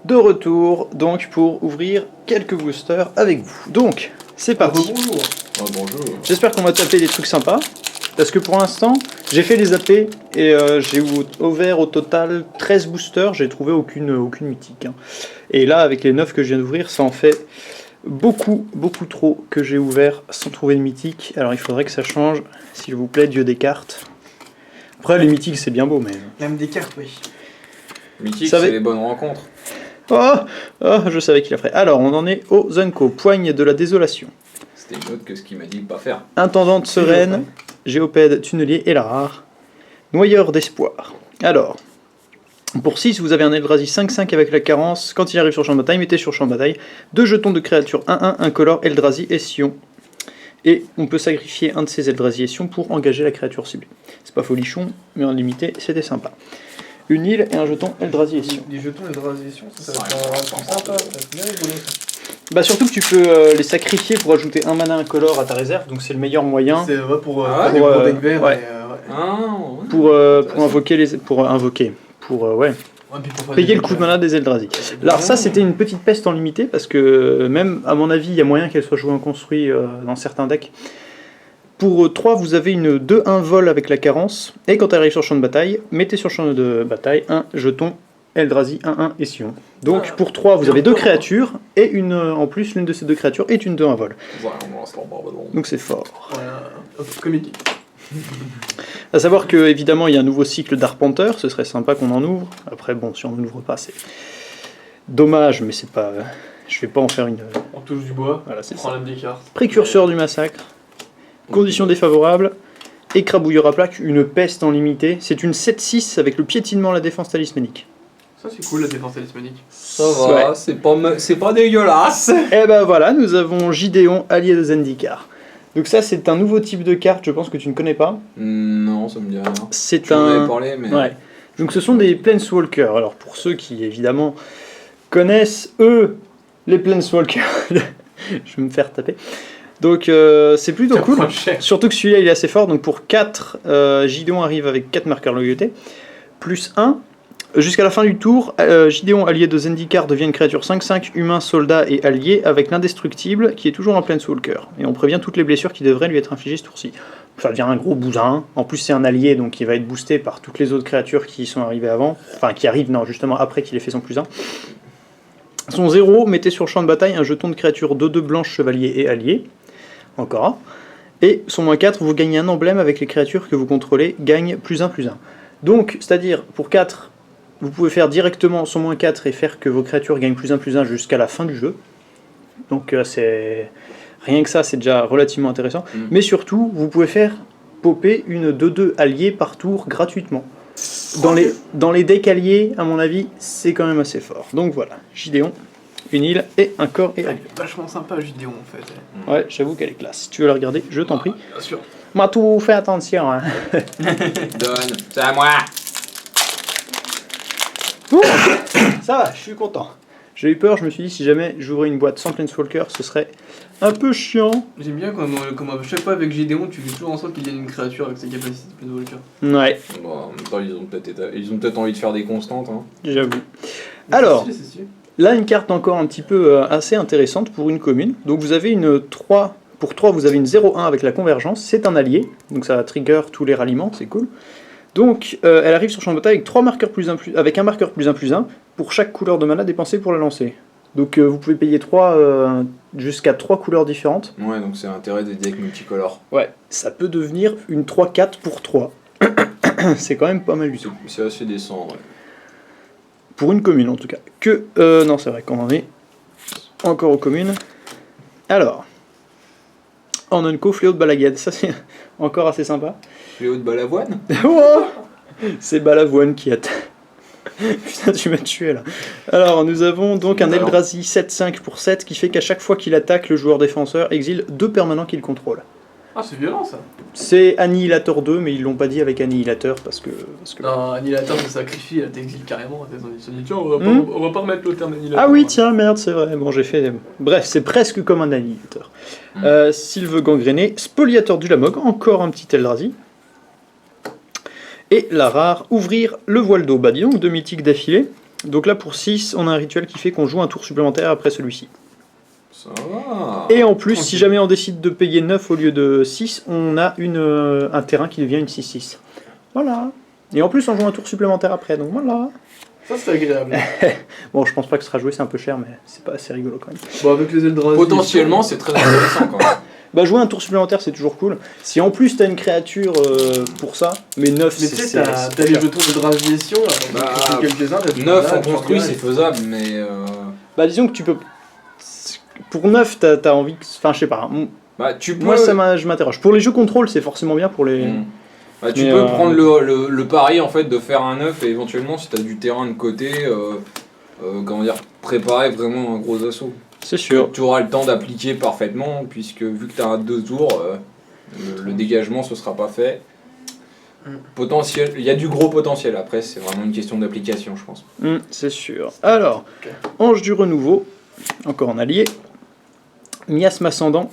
de retour donc pour ouvrir quelques boosters avec vous. Donc, c'est parti. Bonjour. Oh, bonjour. J'espère qu'on va taper des trucs sympas. Parce que pour l'instant, j'ai fait les AP et j'ai ouvert au total 13 boosters. J'ai trouvé aucune mythique. Hein. Et là, avec les 9 que je viens d'ouvrir, ça en fait beaucoup trop que j'ai ouvert sans trouver de mythique. Alors il faudrait que ça change, s'il vous plaît, Dieu des cartes. Après, les mythiques, c'est bien beau, mais... Même des cartes, oui. Mythique, Ça va- c'est les bonnes rencontres. Oh, je savais qu'il la ferait. Alors, on en est au Zenko, poigne de la désolation. C'était une autre que ce qu'il m'a dit de pas faire. Intendante sereine, Géopède tunnelier et la rare. Noyeur d'espoir. Alors, pour 6, vous avez un Eldrazi 5-5 avec la carence. Quand il arrive sur champ de bataille, mettez sur champ de bataille 2 jetons de créature 1-1, incolore, Eldrazi et Sion. Et on peut sacrifier un de ces Eldrazi et Sion pour engager la créature ciblée. C'est pas folichon, mais en limité, c'était sympa. Une île et un jeton Eldrazi et Sion. Les jetons et drasiation, ça va être sympa, ça va être bien rigolo ça. Bah surtout que tu peux les sacrifier pour ajouter un mana incolore à ta réserve, donc c'est le meilleur moyen C'est vrai pour Ah ouais, pour deck vert. ouais. Ouais, Ah, ouais. pour invoquer les ouais. puis pour faire Payer des le coup de decks mana des Eldrazi. Alors ça c'était une petite peste en limité parce que même à mon avis il y a moyen qu'elle soit jouée en construit dans certains decks. Pour 3 vous avez une 2-1 vol avec la carence et quand elle arrive sur le champ de bataille, mettez sur le champ de bataille un jeton Eldrazi 1-1 et Sion. Donc pour 3 vous avez 2 créatures et une en plus l'une de ces 2 créatures est une 2-1 vol. Voilà, on lance leur barbadon. Donc c'est fort. Voilà, hop, comique. A savoir que évidemment il y a un nouveau cycle d'Arpenteur, ce serait sympa qu'on en ouvre. Après bon si on n'ouvre pas c'est dommage mais c'est pas. Je vais pas en faire une. On touche du bois, Voilà on c'est prend ça. l'âme des cartes. Précurseur du massacre. Conditions défavorables. Écrabouilleur à plaque, une peste en limité. C'est une 7-6 avec le piétinement à la défense talismanique. Ça c'est cool la défense talismanique. Ça va, Ouais. c'est pas dégueulasse. Et ben voilà, nous avons Gideon, allié de Zendikar. Donc ça c'est un nouveau type de carte, je pense que tu ne connais pas. Non, ça me dit rien. C'est Tu en avais un... parlé, mais... Ouais. Donc ce sont des Planeswalkers. Alors pour ceux qui évidemment connaissent eux les Planeswalkers, je vais me faire taper. Donc c'est plutôt cool. Point cher. Surtout que celui-là il est assez fort. Donc pour 4, Gideon arrive avec 4 marqueurs loyauté. Plus 1. Jusqu'à la fin du tour, Gideon allié de Zendikar devient une créature 5-5, humain, soldat et allié avec l'indestructible qui est toujours en Planeswalker. Et on prévient toutes les blessures qui devraient lui être infligées ce tour-ci. Ça devient un gros bousin. En plus, c'est un allié, donc il va être boosté par toutes les autres créatures qui sont arrivées avant. Enfin, qui arrivent, non, justement, après qu'il ait fait son plus 1. Son 0, mettez sur champ de bataille un jeton de créature 2-2 blanche, chevalier et allié. Encore un. Et son moins 4, vous gagnez un emblème avec les créatures que vous contrôlez, gagne plus 1. Donc, c'est-à-dire, pour 4, vous pouvez faire directement son moins 4 et faire que vos créatures gagnent plus 1 jusqu'à la fin du jeu. Donc, c'est... Rien que ça, c'est déjà relativement intéressant. Mais surtout, vous pouvez faire popper une 2-2 alliée par tour gratuitement. Dans les decks alliés, à mon avis, c'est quand même assez fort. Donc voilà, Gideon, une île et un corps et Elle allié. est vachement sympa Gideon en fait. Ouais, j'avoue qu'elle est classe. Si tu veux la regarder, je t'en prie. Bien sûr. Matou, fais attention. Hein. Donne, c'est à moi. Bon, ça va, je suis content. J'ai eu peur, je me suis dit si jamais j'ouvrais une boîte sans Planeswalker, ce serait un peu chiant. J'aime bien comme à chaque fois avec Gideon, tu fais toujours en sorte qu'il y ait une créature avec ses capacités de Planeswalker. Ouais, Bon, en même temps, ils ont peut-être envie de faire des constantes. Hein. j'avoue. Alors, C'est stylé. là une carte encore un petit peu assez intéressante pour une commune. Donc vous avez une 3, pour 3 vous avez une 0-1 avec la convergence, c'est un allié, donc ça va trigger tous les ralliements, c'est cool. Donc elle arrive sur champ de bataille avec 3 marqueurs avec un marqueur +1/+1 pour chaque couleur de mana dépensée pour la lancer. Donc vous pouvez payer 3 jusqu'à 3 couleurs différentes. Ouais, donc c'est l'intérêt des decks multicolores. Ouais, ça peut devenir une 3-4 pour 3. C'est quand même pas mal du tout. C'est assez décent, ouais. Pour une commune en tout cas. Non, c'est vrai qu'on en est encore aux communes. Alors, en Unco, Fléau de Balagade, ça c'est encore assez sympa. Fléau de Balavoine. Oh, c'est Balavoine qui attaque. Putain, tu m'as tué là. Alors, nous avons donc un Eldrazi 7-5 pour 7 qui fait qu'à chaque fois qu'il attaque, le joueur défenseur exile 2 permanents qu'il contrôle. Ah c'est violent ça. C'est Annihilator 2, mais ils l'ont pas dit avec Annihilator parce que... Non, Annihilator se sacrifie, elle t'exile carrément. Ils se dit tiens, Hmm. on va pas remettre le terme Annihilator. Ah oui, tiens, merde, c'est vrai. Bon, j'ai fait... Bref, c'est presque comme un Annihilator. Sylve gangréné, Spoliateur du Lamog, encore un petit Eldrazi. Et la rare, ouvrir le voile d'eau. Bah dis donc, 2 mythiques d'affilée. Donc là, pour 6, on a un rituel qui fait qu'on joue un tour supplémentaire après celui-ci. Ça va. Et en plus, si tranquille. jamais on décide de payer 9 au lieu de 6, on a un terrain qui devient une 6-6. Voilà. Et en plus, on joue un tour supplémentaire après, donc voilà. Ça, c'est agréable. Bon, je pense pas que ce sera joué, c'est un peu cher, mais c'est pas assez rigolo quand même. Bon, avec les Eldrazi. Potentiellement, c'est très intéressant quand même. Bah, jouer un tour supplémentaire, c'est toujours cool. Si en plus t'as une créature pour ça, mais 9, Mais c'est. tu sais, t'as les jetons de Drasiation, là, Bah, donc quelques-uns. t'as tout 9 ça, en tu construit, regardes. c'est faisable, mais. Bah, disons que tu peux. Pour 9, t'as envie. Enfin, je sais pas. Bah, tu peux. Moi, je m'interroge. Pour les jeux contrôle, c'est forcément bien pour les. Bah, tu Mais, peux prendre le pari en fait de faire un 9 et éventuellement si t'as du terrain de côté, comment dire, préparer vraiment un gros assaut. C'est sûr. Tu auras le temps d'appliquer parfaitement puisque vu que t'as un 2 tours, le dégagement ce sera pas fait. Potentiel, il y a du gros potentiel après, c'est vraiment une question d'application je pense. C'est sûr. Alors, Ok. Ange du renouveau, encore en allié. Miasme ascendant.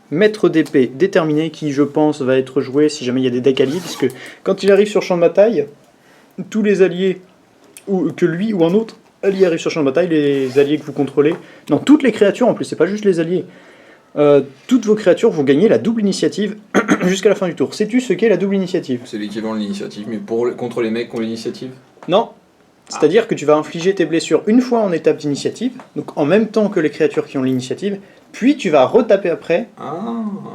Maître d'épée déterminé qui, je pense, va être joué si jamais il y a des decks alliés, puisque quand il arrive sur champ de bataille, tous les alliés, ou que lui ou un autre allié arrive sur champ de bataille, les alliés que vous contrôlez, non, toutes les créatures en plus, c'est pas juste les alliés, toutes vos créatures vont gagner la double initiative jusqu'à la fin du tour. Sais-tu ce qu'est la double initiative? C'est l'équivalent de l'initiative, mais contre les mecs qui ont l'initiative. Non. C'est-à-dire que tu vas infliger tes blessures une fois en étape d'initiative, donc en même temps que les créatures qui ont l'initiative, puis tu vas retaper après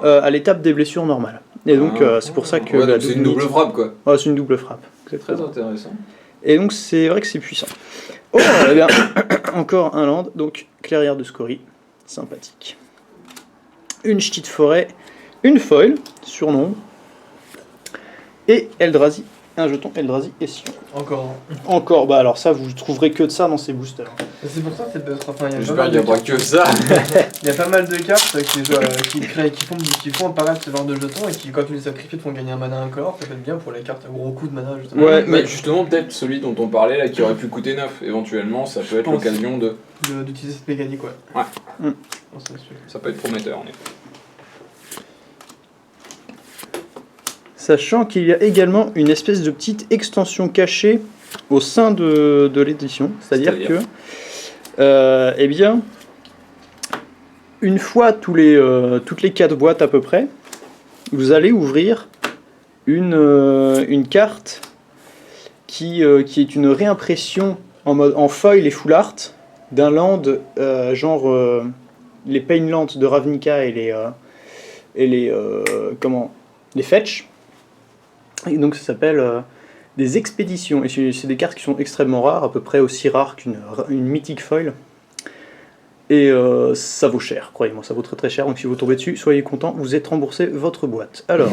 à l'étape des blessures normales. Et donc c'est pour ça que Ouais, la donc c'est une double frappe quoi. Ouais, c'est une double frappe. C'est très intéressant. Et donc c'est vrai que c'est puissant. Oh, eh bien, encore un land, donc clairière de Scorie, sympathique. Une ch'ti de forêt, une foil, surnom, et Eldrazi, un jeton Eldrazi et Sion. Encore. Encore, bah alors ça, vous trouverez que de ça dans ces boosters. C'est pour ça que c'est peut-être. Enfin, il y a pas J'espère mal qu'il n'y a de pas cartes. que ça. Il y a pas mal de cartes qui font apparaître ce genre de jetons et qui, quand tu les sacrifies, te font gagner un mana incolore. Ça peut être bien pour les cartes à gros coup de mana, justement. Ouais, mais mais- justement peut-être celui dont on parlait là qui aurait pu coûter 9. Éventuellement ça peut être pense. l'occasion de. D'utiliser cette mécanique, ouais. Ouais. Je pense que c'est sûr. Ça peut être prometteur en effet. Sachant qu'il y a également une espèce de petite extension cachée au sein de l'édition. C'est-à-dire que, eh bien, une fois toutes les 4 boîtes à peu près, vous allez ouvrir une carte qui est une réimpression en foil et full art d'un land genre les Painlands de Ravnica et les Fetch. Et donc ça s'appelle des expéditions. Et c'est des cartes qui sont extrêmement rares, à peu près aussi rares qu'une mythique foil. Et ça vaut cher, croyez-moi, ça vaut très très cher. Donc si vous tombez dessus, soyez content, vous êtes remboursé votre boîte. Alors,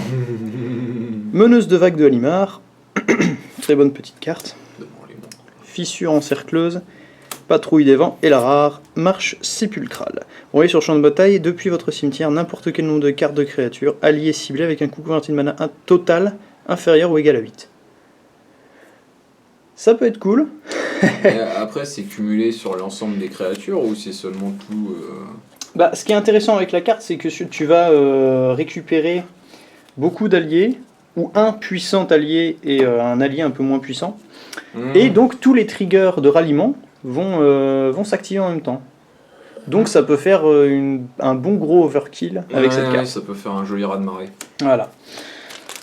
meneuse de vagues de Halimar, très bonne petite carte. Fissure encercleuse, patrouille des vents et la rare marche sépulcrale. Envoyez sur champ de bataille depuis votre cimetière n'importe quel nombre de cartes de créatures alliées ciblées avec un coût converti de mana total inférieur ou égal à 8. Ça peut être cool. Et après c'est cumulé sur l'ensemble des créatures ou c'est seulement tout. Bah, ce qui est intéressant avec la carte, c'est que tu vas récupérer beaucoup d'alliés, ou un puissant allié et un allié un peu moins puissant. Et donc tous les triggers de ralliement vont s'activer en même temps. Donc ça peut faire un bon gros overkill avec cette carte. Ça peut faire un joli raz-de-marée. Voilà.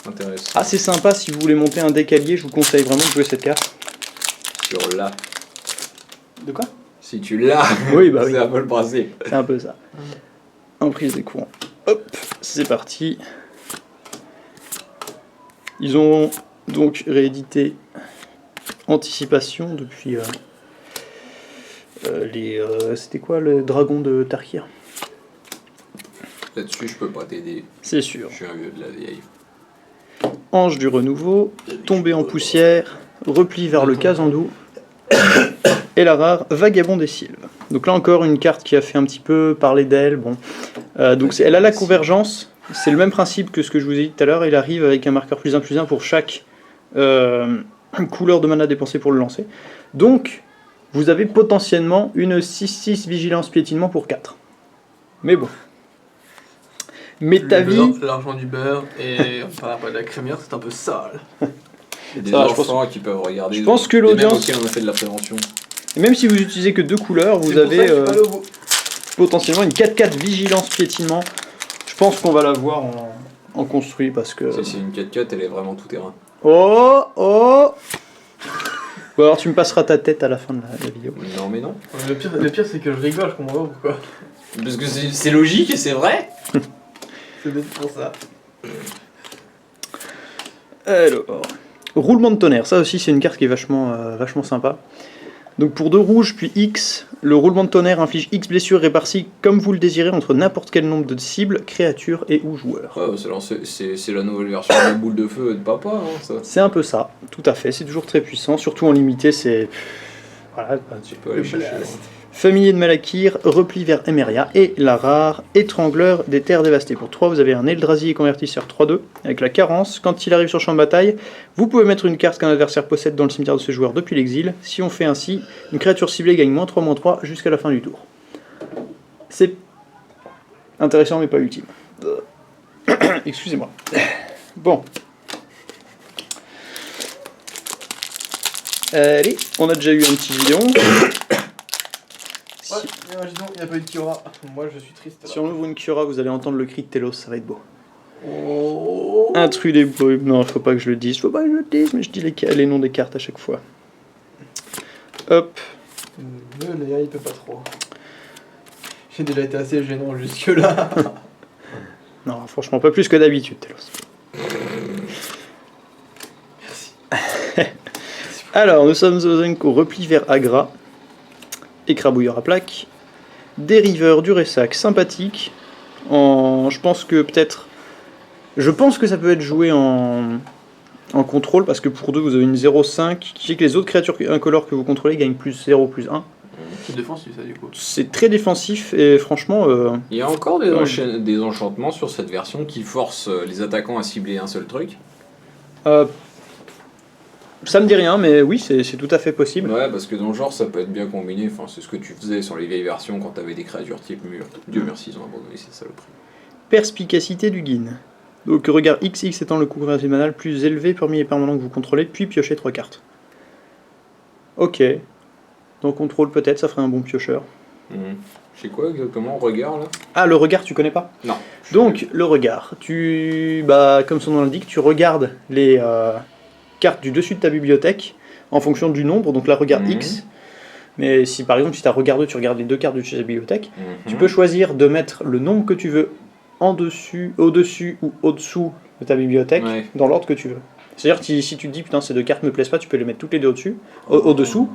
Intéressant. Assez sympa si vous voulez monter un deck allié, je vous conseille vraiment de jouer cette carte. Sur là. De quoi? Si tu l'as, Oui, bah oui. c'est un peu le principe. C'est un peu ça. Emprise des courants. Hop, c'est parti. Ils ont donc réédité Anticipation depuis c'était quoi le dragon de Tarkir? Là-dessus, je peux pas t'aider. C'est sûr. Je suis un vieux de la vieille. Ange du renouveau, tombé en poussière, repli vers le Kazandou, et la rare Vagabond des Sylves. Donc là encore une carte qui a fait un petit peu parler d'elle. Bon, donc elle a la convergence. C'est le même principe que ce que je vous ai dit tout à l'heure. Il arrive avec un marqueur +1/+1 pour chaque couleur de mana dépensée pour le lancer. Donc vous avez potentiellement une 6/6 vigilance piétinement pour 4. Mais bon. Mais ta vie. L'argent du beurre et on parle pas de la crémière, c'est un peu sale. Il y a des Ça va, je enfants qui peuvent regarder. je pense que et même l'audience- auxquels on a fait de la prévention. Et même si vous utilisez que 2 couleurs, vous C'est pour ça avez que je suis pas allé au bout. potentiellement une 4x4 vigilance piétinement. Je pense qu'on va l'avoir en construit parce que... Si c'est une 4x4, elle est vraiment tout terrain. Oh oh Ou alors tu me passeras ta tête à la fin de la vidéo. Non, mais non. Le pire c'est que je rigole, je comprends pas pourquoi. Parce que c'est logique et c'est vrai. C'est peut-être pour ça. Alors, roulement de tonnerre, ça aussi c'est une carte qui est vachement sympa. Donc pour 2 rouges puis X, le roulement de tonnerre inflige X blessures réparties comme vous le désirez entre n'importe quel nombre de cibles, créatures et ou joueurs. Ouais, c'est la nouvelle version de la boule de feu de papa, hein, ça. C'est un peu ça, tout à fait, c'est toujours très puissant, surtout en limité c'est... Voilà, Tu peux aller chercher. blast. Familier de Malakir, repli vers Emeria et la rare étrangleur des terres dévastées. Pour 3, vous avez un Eldrazi et convertisseur 3-2 avec la carence. Quand il arrive sur champ de bataille, vous pouvez mettre une carte qu'un adversaire possède dans le cimetière de ce joueur depuis l'exil. Si on fait ainsi, une créature ciblée gagne -3/-3 jusqu'à la fin du tour. C'est intéressant mais pas ultime. Excusez-moi. Bon. Allez, on a déjà eu un petit vidéo. Ouais, il n'y a pas eu de Kiora. Moi je suis triste. Si on ouvre une Kiora, vous allez entendre le cri de Telos, ça va être beau. Oh. Intrus des brumes, non, faut pas que je le dise, mais je dis les noms des cartes à chaque fois. Hop, Le Léa il peut pas trop. J'ai déjà été assez gênant jusque là. non, franchement, pas plus que d'habitude, Telos. Merci. Alors, nous sommes au repli vers Agra, écrabouilleur à plaques, dériveur du Ressac sympathique, je pense que ça peut être joué en contrôle, parce que pour 2 vous avez une 0,5 qui fait que les autres créatures incolores que vous contrôlez gagnent +0, +1. C'est défensif ça du coup. C'est très défensif et franchement... Il y a encore des enchantements sur cette version qui forcent les attaquants à cibler un seul truc. Ça me dit rien, mais oui, c'est tout à fait possible. Ouais, parce que dans le genre, ça peut être bien combiné. Enfin, c'est ce que tu faisais sur les vieilles versions quand t'avais des créatures type mur. Dieu merci, ils ont abandonné ces saloperies. Perspicacité du Guin. Donc regard XX étant le coût manal plus élevé parmi les permanents que vous contrôlez, puis piochez 3 cartes. Ok. Donc contrôle peut-être, ça ferait un bon piocheur. C'est quoi exactement, regard là? Ah, le regard, tu connais pas? Non. Donc, le regard. Comme son nom l'indique, tu regardes les cartes du dessus de ta bibliothèque en fonction du nombre, donc la regard X. Mais si par exemple, si tu as regard 2, tu regardes les 2 cartes de ta bibliothèque, tu peux choisir de mettre le nombre que tu veux au-dessus ou au-dessous de ta bibliothèque, dans l'ordre que tu veux. C'est-à-dire que si tu te dis, putain, ces 2 cartes me plaisent pas, tu peux les mettre toutes les 2 au-dessous.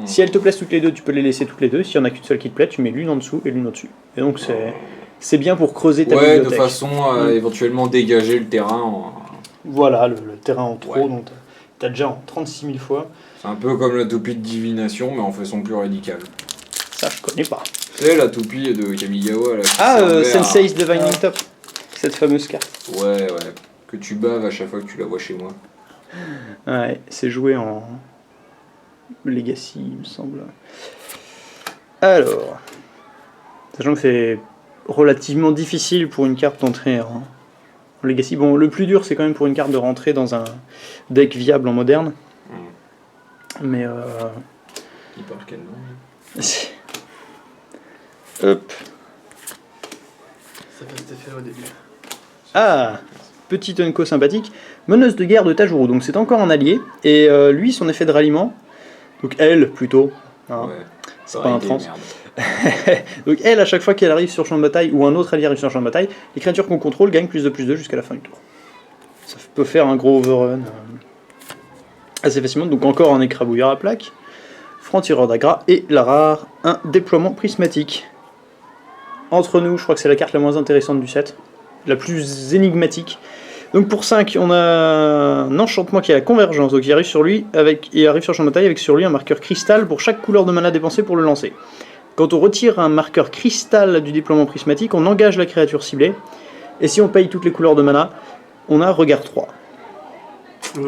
Si elles te plaisent toutes les 2, tu peux les laisser toutes les 2. S'il y en a qu'une seule qui te plaît, tu mets l'une en dessous et l'une au-dessus. Et donc c'est bien pour creuser ta bibliothèque. De façon à éventuellement dégager le terrain. Voilà, le terrain en trop, Ouais. donc t'as déjà en 36 000 fois. C'est un peu comme la toupie de divination, mais en façon plus radicale. Ça, je connais pas. Tu sais, la toupie de Kamigawa là. Qui servait à- Sensei's Divining Top. Cette fameuse carte. Ouais. Que tu baves à chaque fois que tu la vois chez moi. Ouais, c'est joué en Legacy, il me semble. Alors, sachant que c'est relativement difficile pour une carte d'entrer en Legacy. Bon, le plus dur, c'est quand même pour une carte de rentrer dans un deck viable en moderne. Mais Il parle quel nom? hop. Ça fait cet effet au début. Ah, petit Unco sympathique. Meneuse de guerre de Tajuru, donc c'est encore un allié. Et lui, son effet de ralliement, donc elle plutôt, hein, Ouais. c'est pas un des trans. merdes. Donc elle, à chaque fois qu'elle arrive sur champ de bataille, ou un autre allié arrive sur champ de bataille, les créatures qu'on contrôle gagnent +2/+2 jusqu'à la fin du tour. Ça peut faire un gros overrun assez facilement, donc encore un écrabouilleur à plaque, franc-tireur d'Agra, et la rare, un déploiement prismatique. Entre nous, je crois que c'est la carte la moins intéressante du set, la plus énigmatique. Donc pour 5, on a un enchantement qui a la convergence, donc il arrive sur lui, arrive sur champ de bataille avec sur lui un marqueur cristal pour chaque couleur de mana dépensée pour le lancer. Quand on retire un marqueur cristal du déploiement prismatique, on engage la créature ciblée, et si on paye toutes les couleurs de mana, on a regard 3.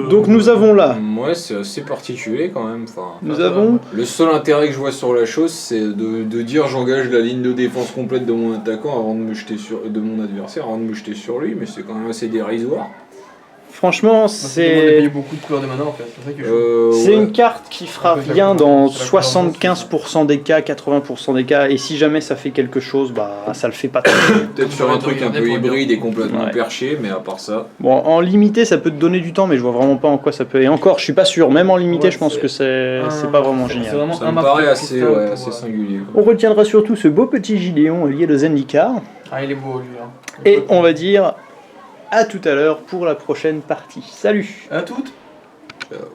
Donc nous avons là, Ouais, c'est assez particulier quand même. Enfin, nous avons le seul intérêt que je vois sur la chose, c'est de dire j'engage la ligne de défense complète de mon attaquant avant de me jeter de mon adversaire avant de me jeter sur lui, mais c'est quand même assez dérisoire. Franchement, On a c'est payé beaucoup de couleurs de mana en fait. C'est ça qui est chaud. c'est ouais. une carte qui fera Après, rien la dans couleur, c'est la couleur 75% des cas, 80% des cas, et si jamais ça fait quelque chose, bah ça le fait pas trop. Peut-être sur un truc un peu hybride et complètement Ouais. perché, mais à part ça. Bon, en limité, ça peut te donner du temps, mais je vois vraiment pas en quoi ça peut. Et encore, je suis pas sûr. Même en limité, Ouais, je pense c'est- que c'est pas vraiment génial. vraiment Ça un me marqueur paraît de assez, cristal ouais, pour, assez singulier. quoi. On retiendra surtout ce beau petit Gideon lié de Zendikar. Ah, il est beau lui. Hein. Et on va dire à tout à l'heure pour la prochaine partie. Salut! À toutes. Ciao.